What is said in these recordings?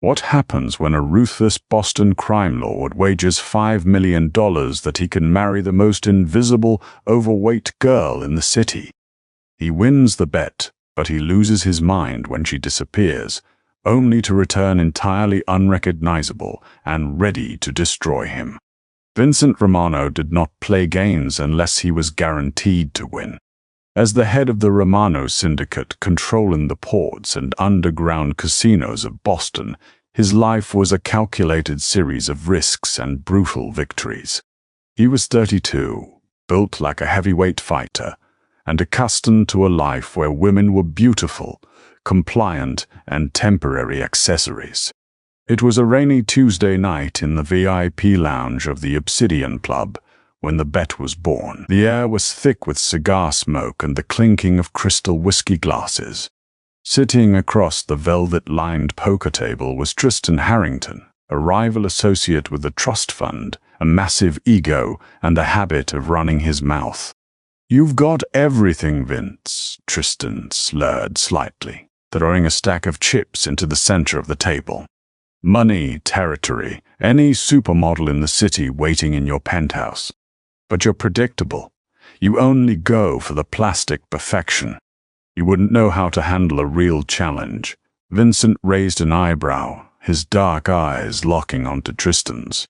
What happens when a ruthless Boston crime lord wagers $5 million that he can marry the most invisible, overweight girl in the city? He wins the bet, but he loses his mind when she disappears, only to return entirely unrecognizable and ready to destroy him. Vincent Romano did not play games unless he was guaranteed to win. As the head of the Romano syndicate controlling the ports and underground casinos of Boston, his life was a calculated series of risks and brutal victories. He was 32, built like a heavyweight fighter, and accustomed to a life where women were beautiful, compliant, and temporary accessories. It was a rainy Tuesday night in the VIP lounge of the Obsidian Club when the bet was born. The air was thick with cigar smoke and the clinking of crystal whiskey glasses. Sitting across the velvet-lined poker table was Tristan Harrington, a rival associate with the trust fund, a massive ego, and the habit of running his mouth. "You've got everything, Vince," Tristan slurred slightly, throwing a stack of chips into the center of the table. "Money, territory, any supermodel in the city waiting in your penthouse. But you're predictable. You only go for the plastic perfection. You wouldn't know how to handle a real challenge." Vincent raised an eyebrow, his dark eyes locking onto Tristan's.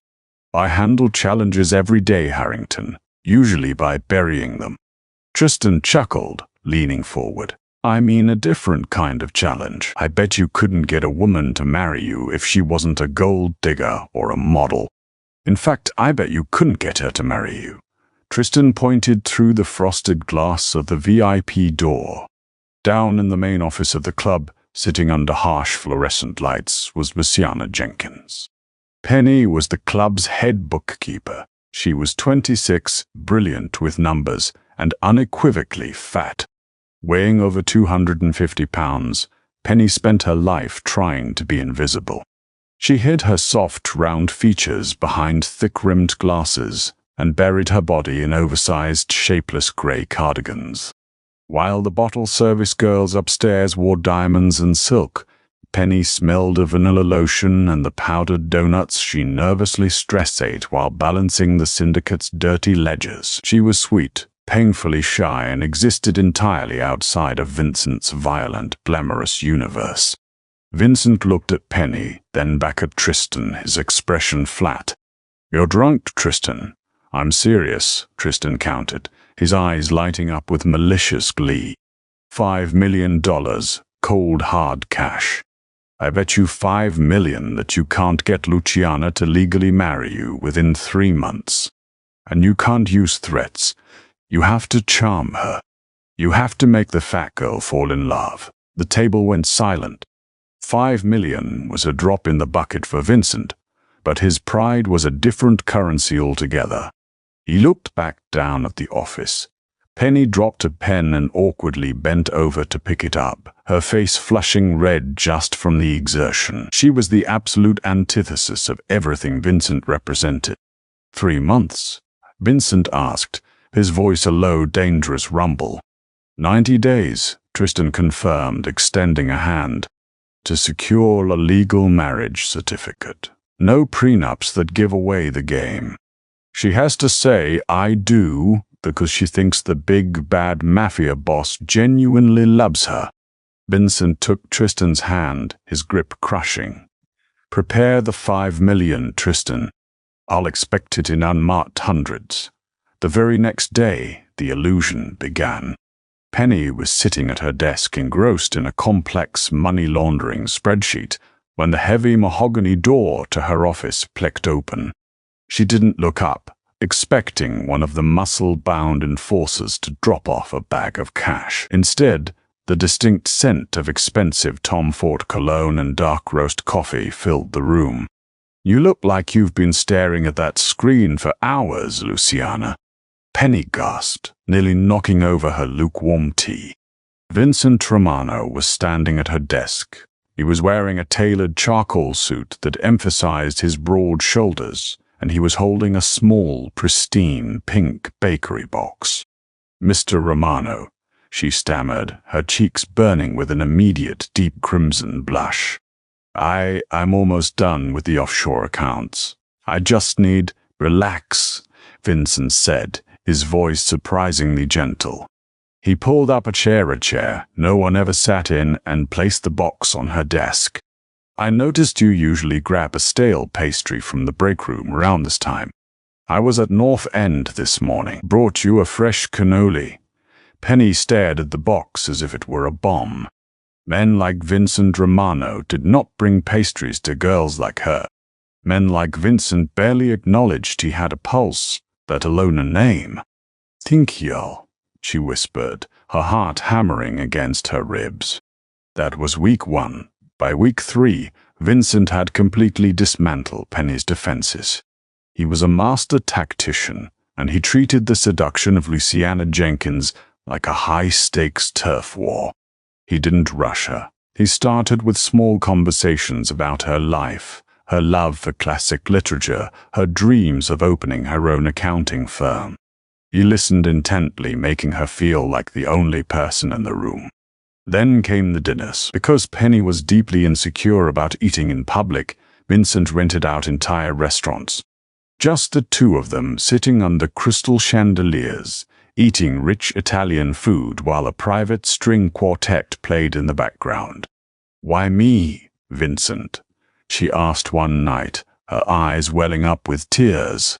"I handle challenges every day, Harrington, usually by burying them." Tristan chuckled, leaning forward. "I mean a different kind of challenge. I bet you couldn't get a woman to marry you if she wasn't a gold digger or a model. In fact, I bet you couldn't get her to marry you." Tristan pointed through the frosted glass of the VIP door. Down in the main office of the club, sitting under harsh fluorescent lights, was Luciana Jenkins. Penny was the club's head bookkeeper. She was 26, brilliant with numbers, and unequivocally fat. Weighing over 250 pounds, Penny spent her life trying to be invisible. She hid her soft, round features behind thick-rimmed glasses and buried her body in oversized, shapeless grey cardigans. While the bottle service girls upstairs wore diamonds and silk, Penny smelled of vanilla lotion and the powdered donuts she nervously stress-ate while balancing the syndicate's dirty ledgers. She was sweet, painfully shy, and existed entirely outside of Vincent's violent, glamorous universe. Vincent looked at Penny, then back at Tristan, his expression flat. "You're drunk, Tristan." "I'm serious," Tristan countered, his eyes lighting up with malicious glee. $5 million, cold hard cash. I bet you $5 million that you can't get Luciana to legally marry you within 3 months. And you can't use threats. You have to charm her. You have to make the fat girl fall in love." The table went silent. $5 million was a drop in the bucket for Vincent, but his pride was a different currency altogether. He looked back down at the office. Penny dropped a pen and awkwardly bent over to pick it up, her face flushing red just from the exertion. She was the absolute antithesis of everything Vincent represented. 3 months? Vincent asked, his voice a low, dangerous rumble. 90 days, Tristan confirmed, extending a hand. To secure a legal marriage certificate. No prenups that give away the game. She has to say, "I do," because she thinks the big, bad Mafia boss genuinely loves her. Vincent took Tristan's hand, his grip crushing. "Prepare the $5 million, Tristan. I'll expect it in unmarked hundreds." The very next day, the illusion began. Penny was sitting at her desk engrossed in a complex money-laundering spreadsheet when the heavy mahogany door to her office clicked open. She didn't look up, expecting one of the muscle-bound enforcers to drop off a bag of cash. Instead, the distinct scent of expensive Tom Ford cologne and dark roast coffee filled the room. "You look like you've been staring at that screen for hours, Luciana." Penny gasped, nearly knocking over her lukewarm tea. Vincent Romano was standing at her desk. He was wearing a tailored charcoal suit that emphasized his broad shoulders, and he was holding a small, pristine, pink bakery box. "Mr. Romano," she stammered, her cheeks burning with an immediate deep crimson blush. I'm almost done with the offshore accounts. I just need relax, Vincent said, his voice surprisingly gentle. He pulled up a chair no one ever sat in and placed the box on her desk. I noticed you usually grab a stale pastry from the break room around this time. I was at North End this morning. Brought you a fresh cannoli. Penny stared at the box as if it were a bomb. Men like Vincent Romano did not bring pastries to girls like her. Men like Vincent barely acknowledged he had a pulse, let alone a name. Tinkyell, she whispered, her heart hammering against her ribs. That was week 1. By week 3, Vincent had completely dismantled Penny's defenses. He was a master tactician, and he treated the seduction of Luciana Jenkins like a high-stakes turf war. He didn't rush her. He started with small conversations about her life, her love for classic literature, her dreams of opening her own accounting firm. He listened intently, making her feel like the only person in the room. Then came the dinners. Because Penny was deeply insecure about eating in public, Vincent rented out entire restaurants. Just the two of them sitting under crystal chandeliers, eating rich Italian food while a private string quartet played in the background. "Why me, Vincent?" she asked one night, her eyes welling up with tears.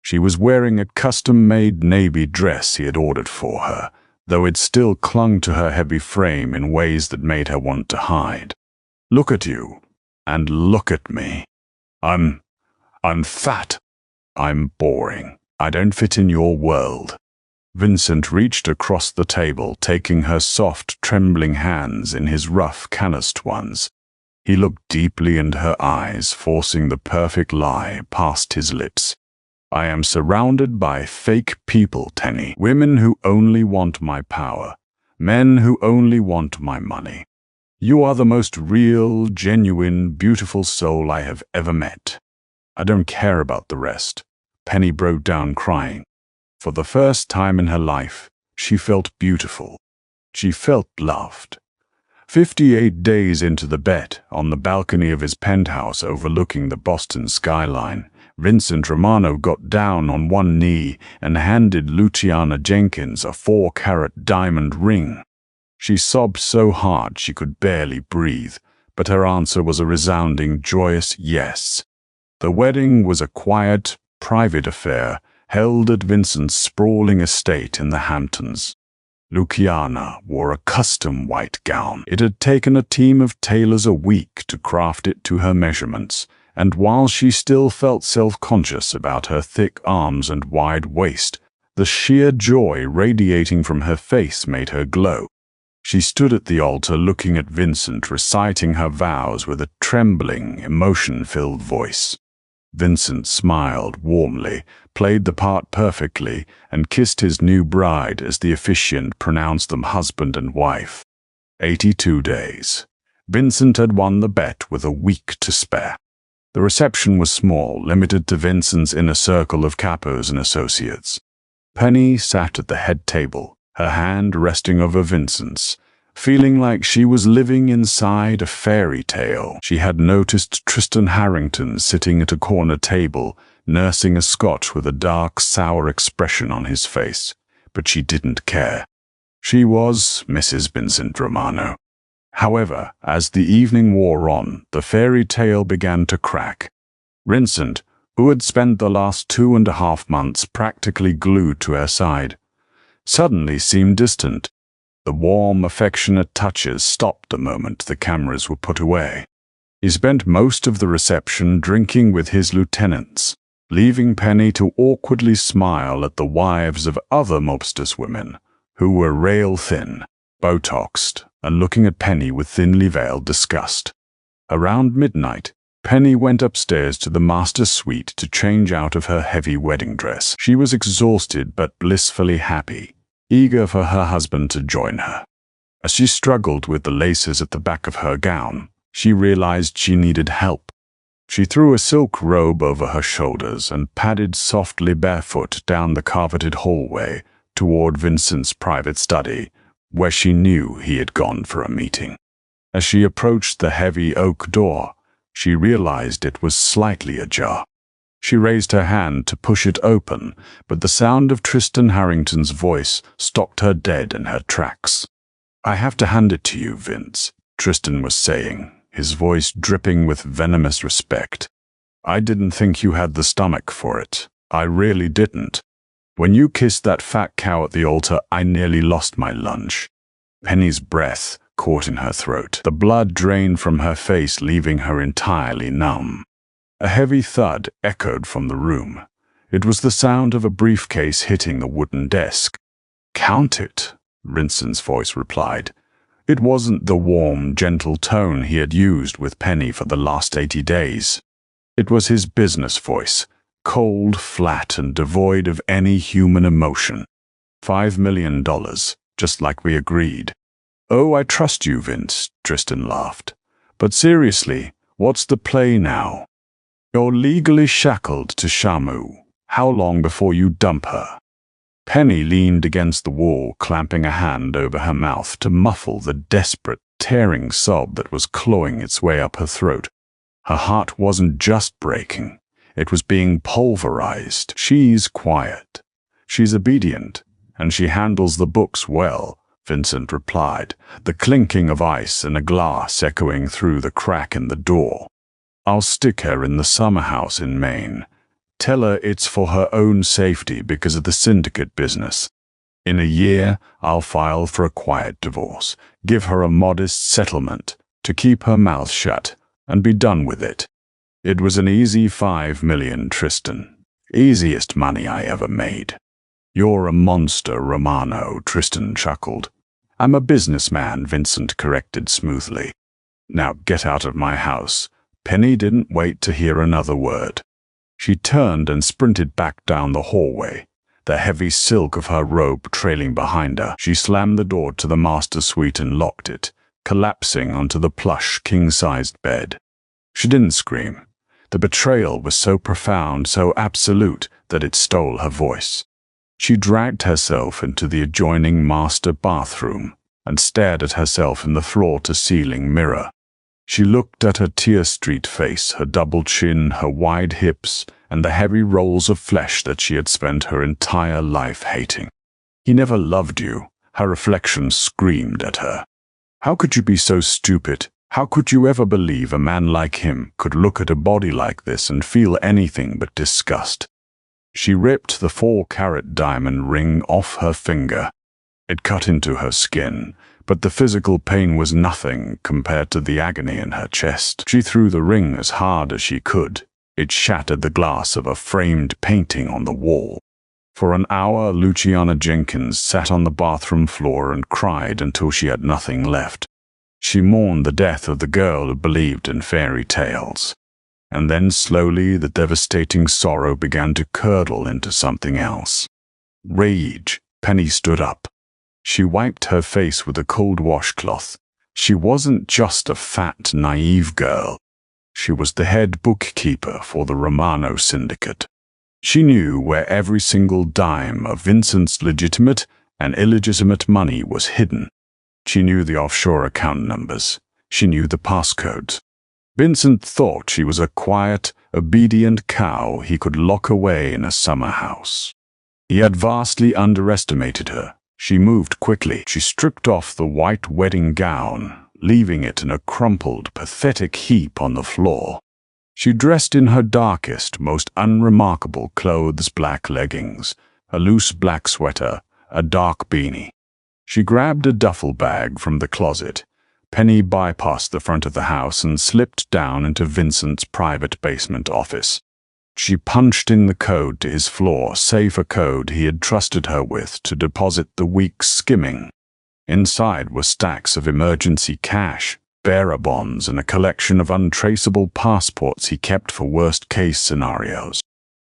She was wearing a custom-made navy dress he had ordered for her, though it still clung to her heavy frame in ways that made her want to hide. "Look at you, and look at me. I'm fat. I'm boring. I don't fit in your world." Vincent reached across the table, taking her soft, trembling hands in his rough, calloused ones. He looked deeply into her eyes, forcing the perfect lie past his lips. "I am surrounded by fake people, Tenny. Women who only want my power. Men who only want my money. You are the most real, genuine, beautiful soul I have ever met. I don't care about the rest." Penny broke down crying. For the first time in her life, she felt beautiful. She felt loved. 58 days into the bet, on the balcony of his penthouse overlooking the Boston skyline, Vincent Romano got down on one knee and handed Luciana Jenkins a 4-carat diamond ring. She sobbed so hard she could barely breathe, but her answer was a resounding, joyous yes. The wedding was a quiet, private affair, held at Vincent's sprawling estate in the Hamptons. Luciana wore a custom white gown. It had taken a team of tailors a week to craft it to her measurements, and while she still felt self-conscious about her thick arms and wide waist, the sheer joy radiating from her face made her glow. She stood at the altar looking at Vincent, reciting her vows with a trembling, emotion-filled voice. Vincent smiled warmly, played the part perfectly, and kissed his new bride as the officiant pronounced them husband and wife. 82 days. Vincent had won the bet with a week to spare. The reception was small, limited to Vincent's inner circle of capos and associates. Penny sat at the head table, her hand resting over Vincent's, feeling like she was living inside a fairy tale. She had noticed Tristan Harrington sitting at a corner table, nursing a scotch with a dark, sour expression on his face, but she didn't care. She was Mrs. Vincent Romano. However, as the evening wore on, the fairy tale began to crack. Vincent, who had spent the last 2.5 months practically glued to her side, suddenly seemed distant. The warm, affectionate touches stopped the moment the cameras were put away. He spent most of the reception drinking with his lieutenants, leaving Penny to awkwardly smile at the wives of other mobsters women, who were rail-thin, Botoxed, and looking at Penny with thinly veiled disgust. Around midnight, Penny went upstairs to the master suite to change out of her heavy wedding dress. She was exhausted but blissfully happy, eager for her husband to join her. As she struggled with the laces at the back of her gown, she realized she needed help. She threw a silk robe over her shoulders and padded softly barefoot down the carpeted hallway toward Vincent's private study, where she knew he had gone for a meeting. As she approached the heavy oak door, she realized it was slightly ajar. She raised her hand to push it open, but the sound of Tristan Harrington's voice stopped her dead in her tracks. "I have to hand it to you, Vince," Tristan was saying, his voice dripping with venomous respect. "I didn't think you had the stomach for it. I really didn't. When you kissed that fat cow at the altar, I nearly lost my lunch." Penny's breath caught in her throat. The blood drained from her face, leaving her entirely numb. A heavy thud echoed from the room. It was the sound of a briefcase hitting the wooden desk. "Count it," Vincent's voice replied. It wasn't the warm, gentle tone he had used with Penny for the last 80 days. It was his business voice, cold, flat, and devoid of any human emotion. $5 million, just like we agreed. "Oh, I trust you, Vince," Tristan laughed. "But seriously, what's the play now? You're legally shackled to Shamu. How long before you dump her?" Penny leaned against the wall, clamping a hand over her mouth to muffle the desperate, tearing sob that was clawing its way up her throat. Her heart wasn't just breaking. It was being pulverized. "She's quiet. She's obedient, and she handles the books well," Vincent replied, the clinking of ice and a glass echoing through the crack in the door. "I'll stick her in the summer house in Maine. Tell her it's for her own safety because of the syndicate business. In a year, I'll file for a quiet divorce, give her a modest settlement to keep her mouth shut, and be done with it." It was an easy $5 million, Tristan. Easiest money I ever made. "You're a monster, Romano," Tristan chuckled. "I'm a businessman," Vincent corrected smoothly. "Now get out of my house." Penny didn't wait to hear another word. She turned and sprinted back down the hallway, the heavy silk of her robe trailing behind her. She slammed the door to the master suite and locked it, collapsing onto the plush, king-sized bed. She didn't scream. The betrayal was so profound, so absolute, that it stole her voice. She dragged herself into the adjoining master bathroom and stared at herself in the floor-to-ceiling mirror. She looked at her tear-streaked face, her double chin, her wide hips, and the heavy rolls of flesh that she had spent her entire life hating. "He never loved you," her reflection screamed at her. "How could you be so stupid? How could you ever believe a man like him could look at a body like this and feel anything but disgust?" She ripped the 4-carat diamond ring off her finger. It cut into her skin, but the physical pain was nothing compared to the agony in her chest. She threw the ring as hard as she could. It shattered the glass of a framed painting on the wall. For an hour, Luciana Jenkins sat on the bathroom floor and cried until she had nothing left. She mourned the death of the girl who believed in fairy tales. And then slowly the devastating sorrow began to curdle into something else. Rage. Penny stood up. She wiped her face with a cold washcloth. She wasn't just a fat, naive girl. She was the head bookkeeper for the Romano syndicate. She knew where every single dime of Vincent's legitimate and illegitimate money was hidden. She knew the offshore account numbers. She knew the passcodes. Vincent thought she was a quiet, obedient cow he could lock away in a summer house. He had vastly underestimated her. She moved quickly. She stripped off the white wedding gown, leaving it in a crumpled, pathetic heap on the floor. She dressed in her darkest, most unremarkable clothes: black leggings, a loose black sweater, a dark beanie. She grabbed a duffel bag from the closet. Penny bypassed the front of the house and slipped down into Vincent's private basement office. She punched in the code to his floor safe, a code he had trusted her with to deposit the week's skimming. Inside were stacks of emergency cash, bearer bonds, and a collection of untraceable passports he kept for worst-case scenarios.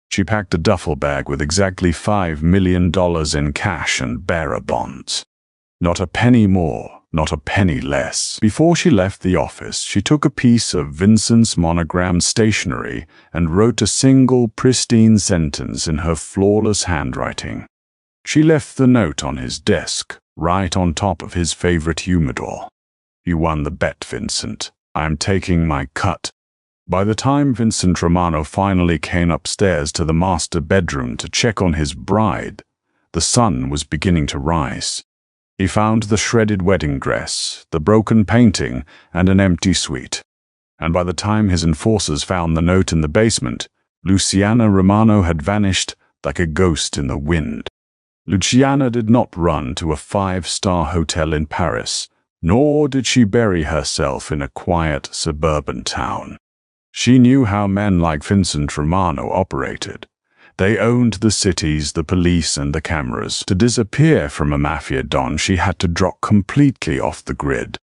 She packed a duffel bag with exactly $5 million in cash and bearer bonds. Not a penny more, not a penny less. Before she left the office, she took a piece of Vincent's monogrammed stationery and wrote a single pristine sentence in her flawless handwriting. She left the note on his desk, right on top of his favorite humidor. "You won the bet, Vincent. I'm taking my cut." By the time Vincent Romano finally came upstairs to the master bedroom to check on his bride, the sun was beginning to rise. He found the shredded wedding dress, the broken painting, and an empty suite. And by the time his enforcers found the note in the basement, Luciana Romano had vanished like a ghost in the wind. Luciana did not run to a five-star hotel in Paris, nor did she bury herself in a quiet suburban town. She knew how men like Vincent Romano operated. They owned the cities, the police, and the cameras. To disappear from a mafia don, she had to drop completely off the grid.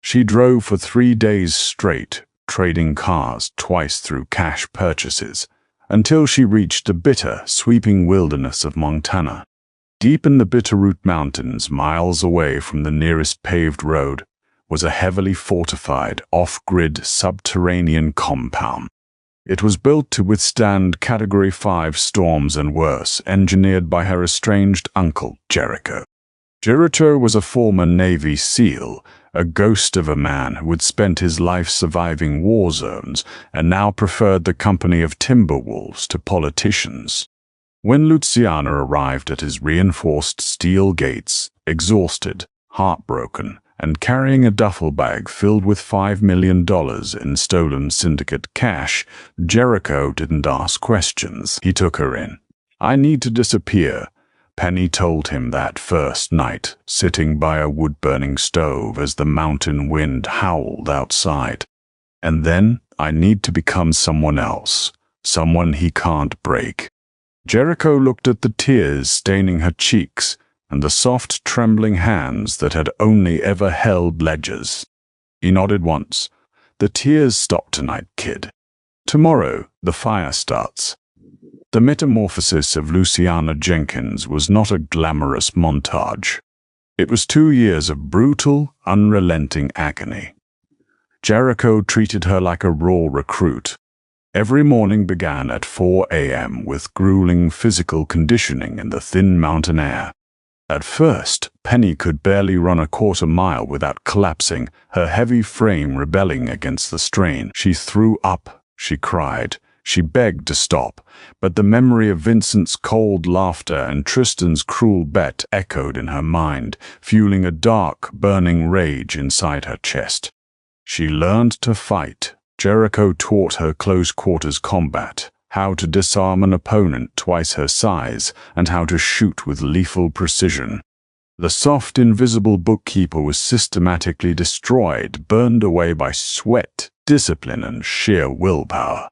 She drove for 3 days straight, trading cars twice through cash purchases, until she reached the bitter, sweeping wilderness of Montana. Deep in the Bitterroot Mountains, miles away from the nearest paved road, was a heavily fortified, off-grid subterranean compound. It was built to withstand Category 5 storms and worse, engineered by her estranged uncle, Jericho. Jericho was a former Navy SEAL, a ghost of a man who had spent his life surviving war zones and now preferred the company of timber wolves to politicians. When Luciana arrived at his reinforced steel gates, exhausted, heartbroken, and carrying a duffel bag filled with $5 million in stolen syndicate cash, Jericho didn't ask questions. He took her in. "I need to disappear," Penny told him that first night, sitting by a wood-burning stove as the mountain wind howled outside. "And then I need to become someone else, someone he can't break." Jericho looked at the tears staining her cheeks and the soft, trembling hands that had only ever held ledgers. He nodded once. "The tears stop tonight, kid. Tomorrow, the fire starts." The metamorphosis of Luciana Jenkins was not a glamorous montage. It was 2 years of brutal, unrelenting agony. Jericho treated her like a raw recruit. Every morning began at 4 a.m. with grueling physical conditioning in the thin mountain air. At first, Penny could barely run a quarter mile without collapsing, her heavy frame rebelling against the strain. She threw up, she cried, she begged to stop, but the memory of Vincent's cold laughter and Tristan's cruel bet echoed in her mind, fueling a dark, burning rage inside her chest. She learned to fight. Jericho taught her close-quarters combat, how to disarm an opponent twice her size, and how to shoot with lethal precision. The soft, invisible bookkeeper was systematically destroyed, burned away by sweat, discipline, and sheer willpower.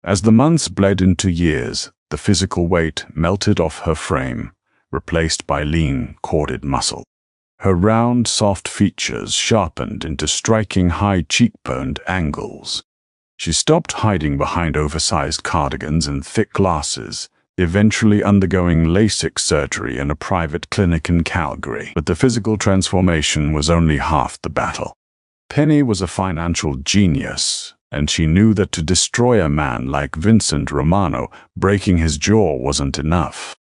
As the months bled into years, the physical weight melted off her frame, replaced by lean, corded muscle. Her round, soft features sharpened into striking high cheekboned angles. She stopped hiding behind oversized cardigans and thick glasses, eventually undergoing LASIK surgery in a private clinic in Calgary. But the physical transformation was only half the battle. Penny was a financial genius, and she knew that to destroy a man like Vincent Romano, breaking his jaw wasn't enough.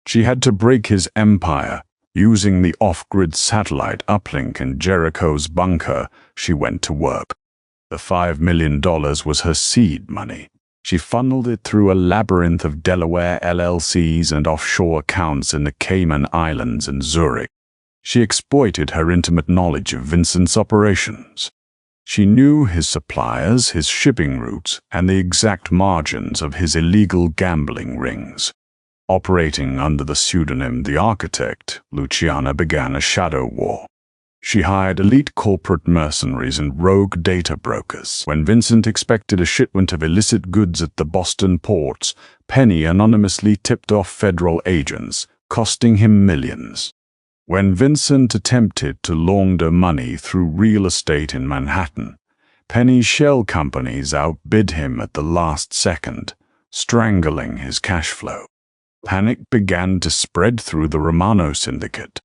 She had to break his empire. Using the off-grid satellite uplink in Jericho's bunker, she went to work. The $5 million was her seed money. She funneled it through a labyrinth of Delaware LLCs and offshore accounts in the Cayman Islands and Zurich. She exploited her intimate knowledge of Vincent's operations. She knew his suppliers, his shipping routes, and the exact margins of his illegal gambling rings. Operating under the pseudonym The Architect, Luciana began a shadow war. She hired elite corporate mercenaries and rogue data brokers. When Vincent expected a shipment of illicit goods at the Boston ports, Penny anonymously tipped off federal agents, costing him millions. When Vincent attempted to launder money through real estate in Manhattan, Penny's shell companies outbid him at the last second, strangling his cash flow. Panic began to spread through the Romano syndicate.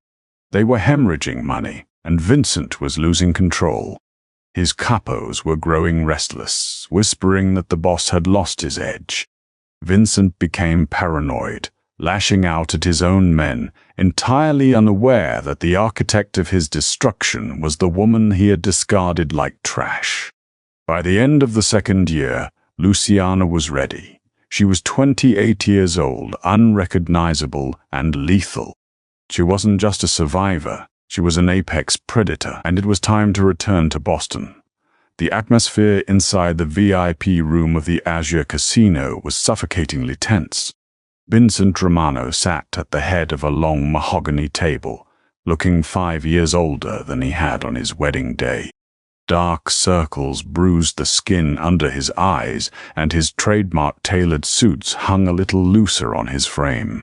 They were hemorrhaging money, and Vincent was losing control. His capos were growing restless, whispering that the boss had lost his edge. Vincent became paranoid, lashing out at his own men, entirely unaware that the architect of his destruction was the woman he had discarded like trash. By the end of the second year, Luciana was ready. She was 28 years old, unrecognizable and lethal. She wasn't just a survivor, she was an apex predator, and it was time to return to Boston. The atmosphere inside the VIP room of the Azure Casino was suffocatingly tense. Vincent Romano sat at the head of a long mahogany table, looking 5 years older than he had on his wedding day. Dark circles bruised the skin under his eyes, and his trademark tailored suits hung a little looser on his frame.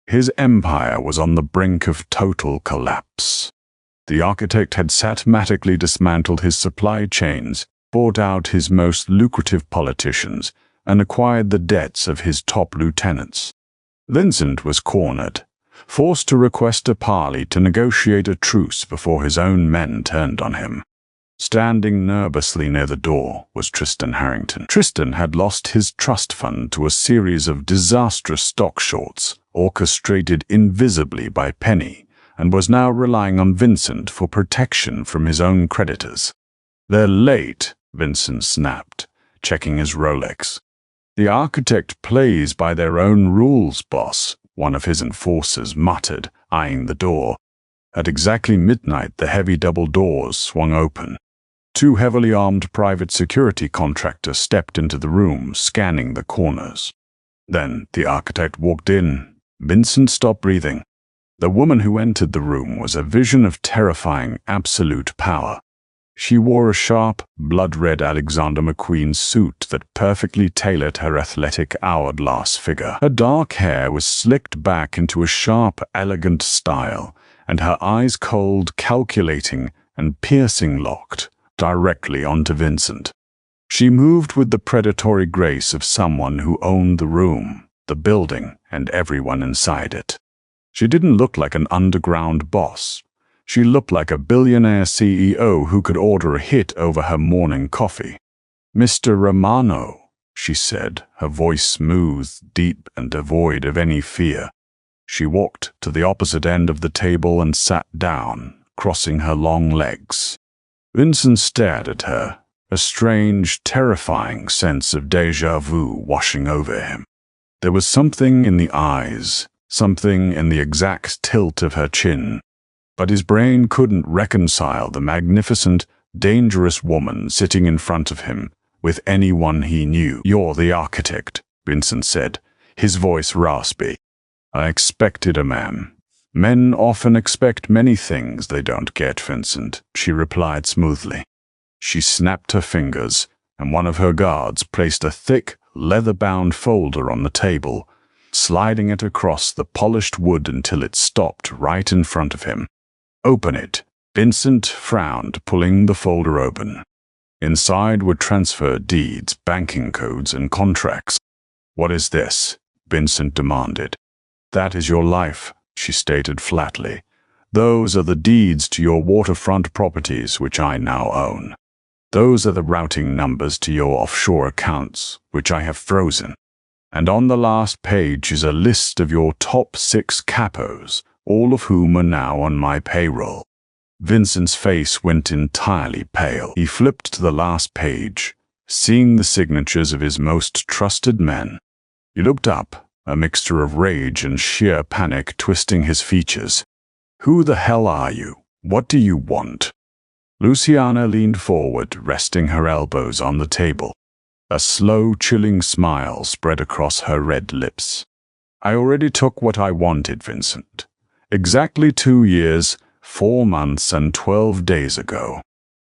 His empire was on the brink of total collapse. The architect had systematically dismantled his supply chains, bought out his most lucrative politicians, and acquired the debts of his top lieutenants. Vincent was cornered, forced to request a parley to negotiate a truce before his own men turned on him. Standing nervously near the door was Tristan Harrington. Tristan had lost his trust fund to a series of disastrous stock shorts, orchestrated invisibly by Penny, and was now relying on Vincent for protection from his own creditors. "They're late," Vincent snapped, checking his Rolex. "The architect plays by their own rules, boss," one of his enforcers muttered, eyeing the door. At exactly midnight, the heavy double doors swung open. 2 heavily armed private security contractors stepped into the room, scanning the corners. Then the architect walked in. Vincent stopped breathing. The woman who entered the room was a vision of terrifying, absolute power. She wore a sharp, blood-red Alexander McQueen suit that perfectly tailored her athletic, hourglass figure. Her dark hair was slicked back into a sharp, elegant style, and her eyes cold, calculating, and piercing locked directly onto Vincent. She moved with the predatory grace of someone who owned the room, the building, and everyone inside it. She didn't look like an underground boss. She looked like a billionaire CEO who could order a hit over her morning coffee. "Mr. Romano," she said, her voice smooth, deep, and devoid of any fear. She walked to the opposite end of the table and sat down, crossing her long legs. Vincent stared at her, a strange, terrifying sense of déjà vu washing over him. There was something in the eyes, something in the exact tilt of her chin, but his brain couldn't reconcile the magnificent, dangerous woman sitting in front of him with anyone he knew. "You're the architect," Vincent said, his voice raspy. "I expected a man." "Men often expect many things they don't get, Vincent," she replied smoothly. She snapped her fingers, and one of her guards placed a thick, leather-bound folder on the table, sliding it across the polished wood until it stopped right in front of him. "Open it." Vincent frowned, pulling the folder open. Inside were transfer deeds, banking codes, and contracts. "What is this?" Vincent demanded. "That is your life," she stated flatly. "Those are the deeds to your waterfront properties, which I now own. Those are the routing numbers to your offshore accounts, which I have frozen. And on the last page is a list of your top 6 capos, all of whom are now on my payroll." Vincent's face went entirely pale. He flipped to the last page, seeing the signatures of his most trusted men. He looked up, a mixture of rage and sheer panic twisting his features. "Who the hell are you? What do you want?" Luciana leaned forward, resting her elbows on the table. A slow, chilling smile spread across her red lips. "I already took what I wanted, Vincent. Exactly 2 years, 4 months, and 12 days ago.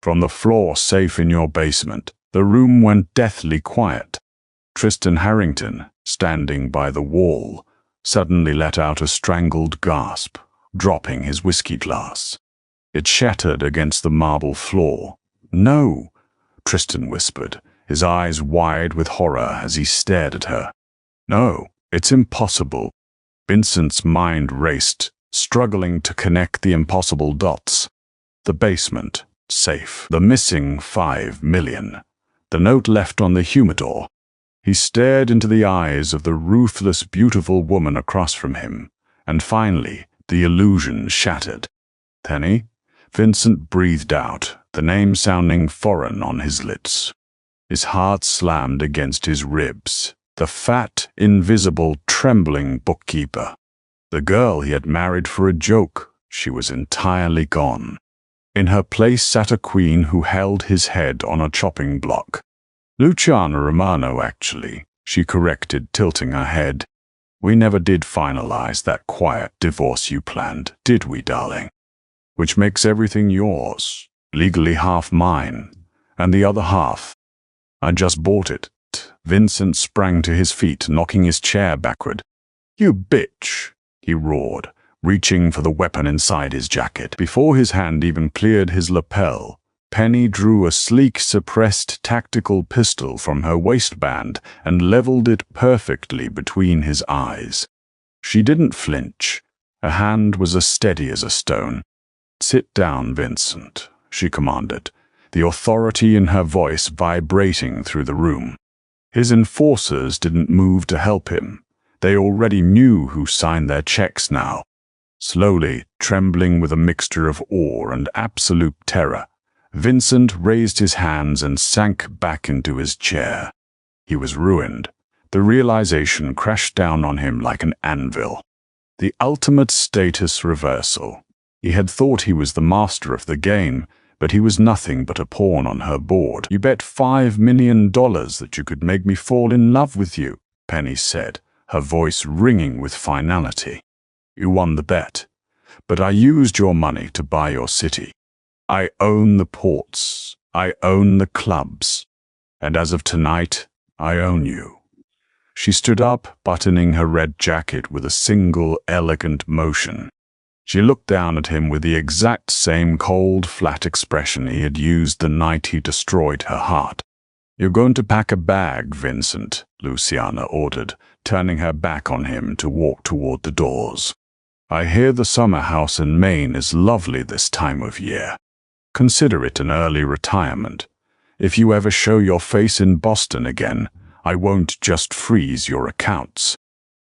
From the floor safe in your basement, the room went deathly quiet. Tristan Harrington, standing by the wall, suddenly let out a strangled gasp, dropping his whiskey glass. It shattered against the marble floor. "No," Tristan whispered, his eyes wide with horror as he stared at her. "No, it's impossible." Vincent's mind raced, struggling to connect the impossible dots. The basement, safe. The missing $5 million. The note left on the humidor. He stared into the eyes of the ruthless, beautiful woman across from him, and finally, the illusion shattered. "Penny?" Vincent breathed out, the name sounding foreign on his lips. His heart slammed against his ribs. The fat, invisible, trembling bookkeeper. The girl he had married for a joke. She was entirely gone. In her place sat a queen who held his head on a chopping block. "Luciana Romano, actually," she corrected, tilting her head. "We never did finalize that quiet divorce you planned, did we, darling? Which makes everything yours, legally half mine, and the other half. I just bought it." Vincent sprang to his feet, knocking his chair backward. "You bitch!" he roared, reaching for the weapon inside his jacket. Before his hand even cleared his lapel, Penny drew a sleek, suppressed tactical pistol from her waistband and leveled it perfectly between his eyes. She didn't flinch. Her hand was as steady as a stone. "Sit down, Vincent," she commanded, the authority in her voice vibrating through the room. His enforcers didn't move to help him. They already knew who signed their checks now. Slowly, trembling with a mixture of awe and absolute terror, Vincent raised his hands and sank back into his chair. He was ruined. The realization crashed down on him like an anvil. The ultimate status reversal. He had thought he was the master of the game, but he was nothing but a pawn on her board. "You bet $5 million that you could make me fall in love with you," Penny said, her voice ringing with finality. "You won the bet, but I used your money to buy your city. I own the ports, I own the clubs, and as of tonight, I own you." She stood up, buttoning her red jacket with a single elegant motion. She looked down at him with the exact same cold, flat expression he had used the night he destroyed her heart. "You're going to pack a bag, Vincent," Luciana ordered, turning her back on him to walk toward the doors. "I hear the summer house in Maine is lovely this time of year. Consider it an early retirement. If you ever show your face in Boston again, I won't just freeze your accounts.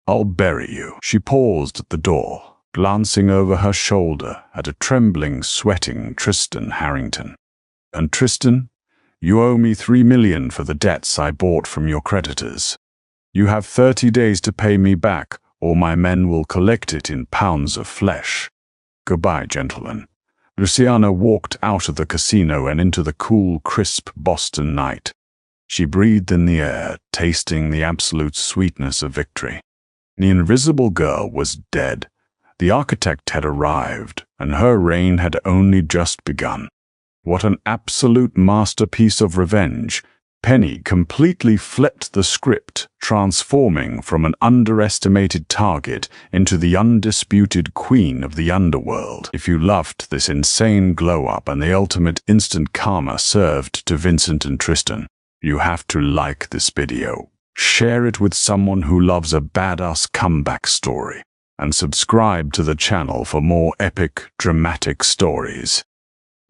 I'll bury you." She paused at the door, glancing over her shoulder at a trembling, sweating Tristan Harrington. "And Tristan, you owe me $3 million for the debts I bought from your creditors. You have 30 days to pay me back, or my men will collect it in pounds of flesh. Goodbye, gentlemen." Luciana walked out of the casino and into the cool, crisp Boston night. She breathed in the air, tasting the absolute sweetness of victory. The invisible girl was dead. The architect had arrived, and her reign had only just begun. What an absolute masterpiece of revenge! Penny completely flipped the script, transforming from an underestimated target into the undisputed queen of the underworld. If you loved this insane glow-up and the ultimate instant karma served to Vincent and Tristan, you have to like this video, share it with someone who loves a badass comeback story, and subscribe to the channel for more epic, dramatic stories.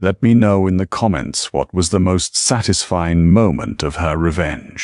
Let me know in the comments what was the most satisfying moment of her revenge.